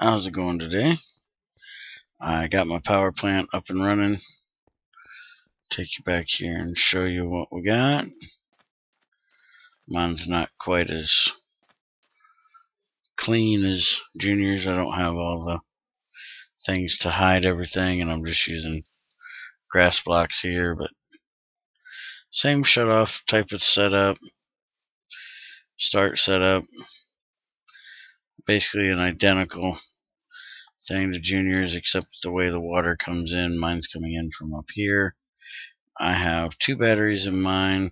How's it going today? I got my power plant up and running. Take you back here and show you what we got. Mine's not quite as clean as Junior's. I don't have all the things to hide everything, and I'm just using grass blocks here, but same shutoff type of setup. Start setup. Basically an identical thing to Junior's, except the way the water comes in. Mine's coming in from up here. I have 2 batteries in mine.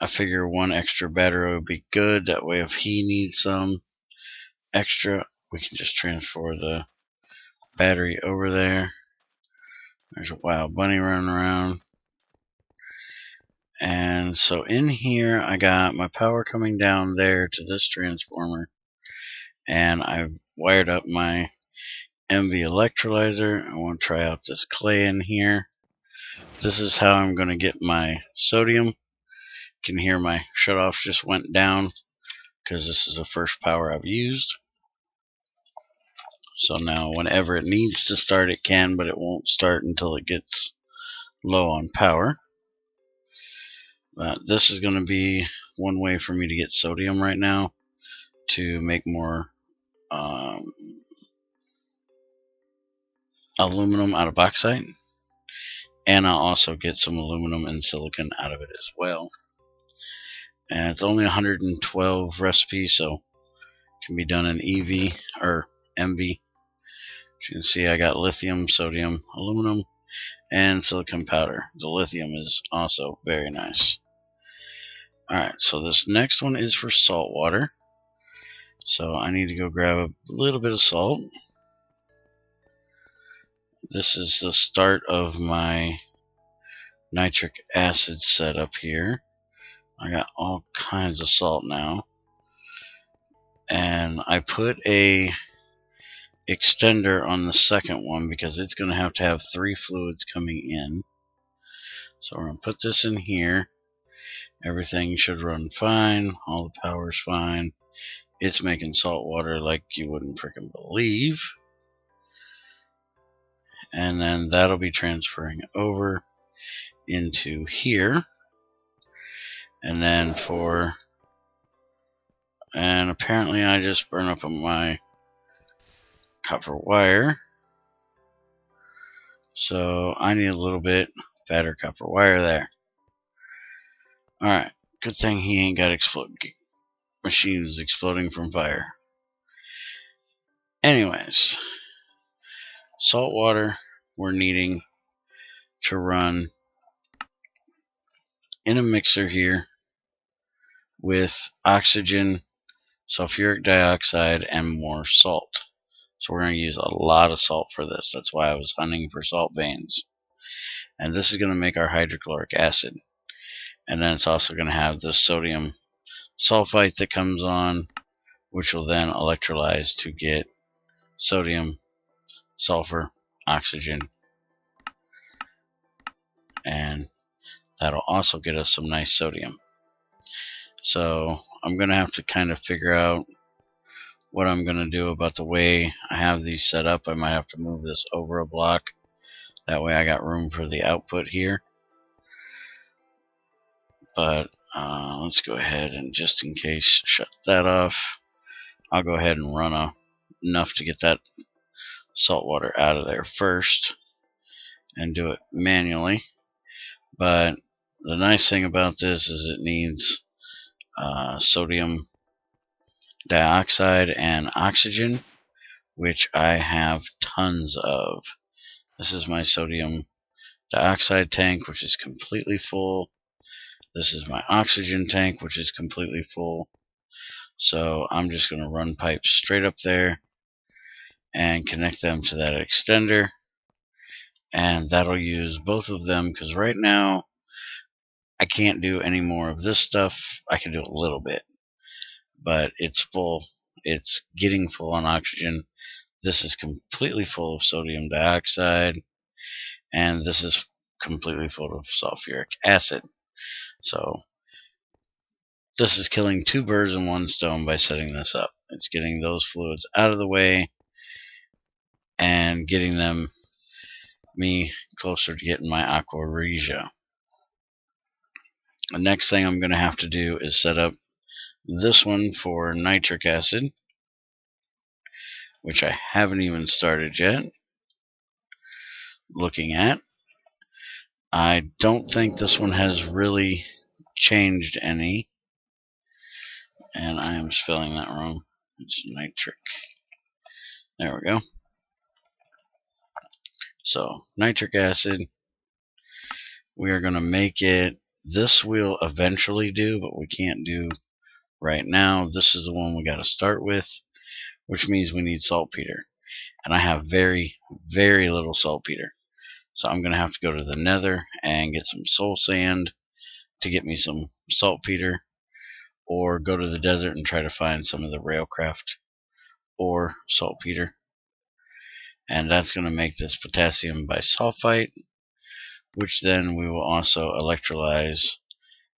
I figure 1 extra battery would be good. That way if he needs some extra, we can just transfer the battery over there. There's a wild bunny running around. And so in here, I got my power coming down there to this transformer. And I've wired up my MV electrolyzer. I want to try out this clay in here. This is how I'm going to get my sodium. You can hear my shutoff just went down because this is the first power I've used. So now whenever it needs to start, it can, but it won't start until it gets low on power. This is going to be one way for me to get sodium right now to make more aluminum out of bauxite. And I'll also get some aluminum and silicon out of it as well. And it's only 112 recipes, so it can be done in EV or MV. As you can see, I got lithium, sodium, aluminum, and silicon powder. The lithium is also very nice. Alright, so this next one is for salt water. So I need to go grab a little bit of salt. This is the start of my nitric acid setup here. I got all kinds of salt now. And I put a extender on the second one because it's going to have 3 fluids coming in. So we're going to put this in here. Everything should run fine. All the power's fine. It's making salt water like you wouldn't freaking believe. And then that'll be transferring over into here. And then and apparently I just burned up my copper wire. So I need a little bit fatter copper wire there. Alright, good thing he ain't got machines exploding from fire. Anyways, salt water we're needing to run in a mixer here with oxygen, sulfuric dioxide, and more salt. So we're going to use a lot of salt for this. That's why I was hunting for salt veins. And this is going to make our hydrochloric acid. And then it's also going to have the sodium sulfite that comes on, which will then electrolyze to get sodium, sulfur, oxygen. And that'll also get us some nice sodium. So I'm going to have to kind of figure out what I'm going to do about the way I have these set up. I might have to move this over a block. That way I got room for the output here. But let's go ahead and, just in case, shut that off. I'll go ahead and run enough to get that salt water out of there first and do it manually. But the nice thing about this is it needs sodium dioxide and oxygen, which I have tons of. This is my sodium dioxide tank, which is completely full. This is my oxygen tank, which is completely full. So I'm just going to run pipes straight up there and connect them to that extender. And that'll use both of them, because right now I can't do any more of this stuff. I can do a little bit, but it's full. It's getting full on oxygen. This is completely full of sodium dioxide, and this is completely full of sulfuric acid. So this is killing 2 birds in 1 stone by setting this up. It's getting those fluids out of the way, and getting me closer to getting my Aqua Regia. The next thing I'm going to have to do is set up this one for nitric acid, which I haven't even started yet looking at. I don't think this one has really changed any, and I am spelling that wrong. It's nitric. There we go. So nitric acid, we are going to make it. This will eventually do, but we can't do right now. This is the one we got to start with, which means we need saltpeter, and I have very, very little saltpeter. So I'm going to have to go to the nether and get some soul sand to get me some saltpeter, or go to the desert and try to find some of the railcraft or saltpeter. And that's going to make this potassium bisulfite, which then we will also electrolyze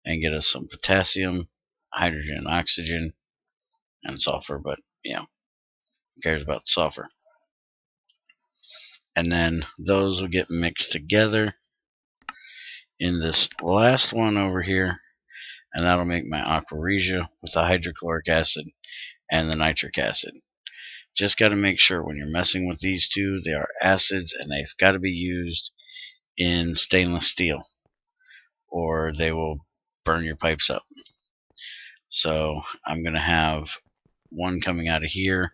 and get us some potassium, hydrogen, oxygen, and sulfur. But yeah, who cares about sulfur? And then those will get mixed together in this last one over here, and that'll make my Aqua Regia with the hydrochloric acid and the nitric acid. Just got to make sure when you're messing with these two, they are acids, and they've got to be used in stainless steel, or they will burn your pipes up. So I'm going to have one coming out of here,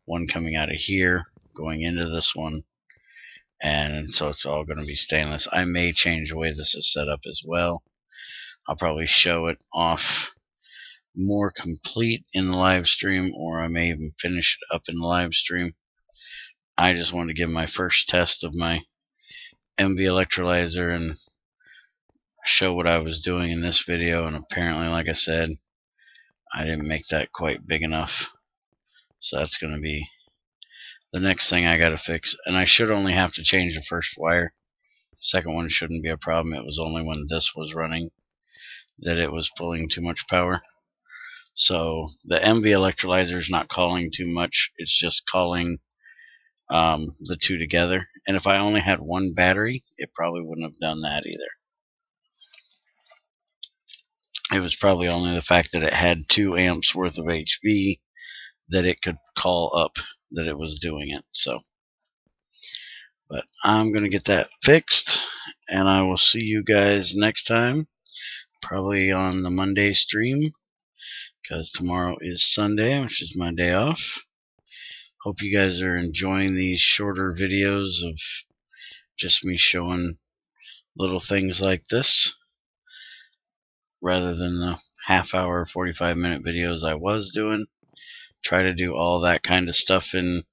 one coming out of here, going into this one, and so it's all going to be stainless. I may change the way this is set up as well. I'll probably show it off more complete in the live stream, or I may even finish it up in the live stream. I just wanted to give my first test of my MV electrolyzer and show what I was doing in this video, and apparently, like I said, I didn't make that quite big enough. So that's going to be the next thing I got to fix. And I should only have to change the first wire. Second one shouldn't be a problem. It was only when this was running that it was pulling too much power. So the MV electrolyzer is not calling too much. It's just calling the two together. And if I only had one battery, it probably wouldn't have done that either. It was probably only the fact that it had 2 amps worth of HV that it could call up that it was doing it. So, but I'm going to get that fixed, and I will see you guys next time, probably on the Monday stream, because tomorrow is Sunday, which is my day off. Hope you guys are enjoying these shorter videos of just me showing little things like this, rather than the half-hour, 45-minute videos I was doing. Try to do all that kind of stuff in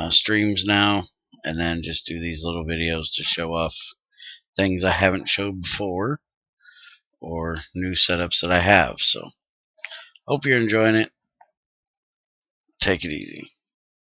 streams now, and then just do these little videos to show off things I haven't showed before, or new setups that I have. So, hope you're enjoying it. Take it easy.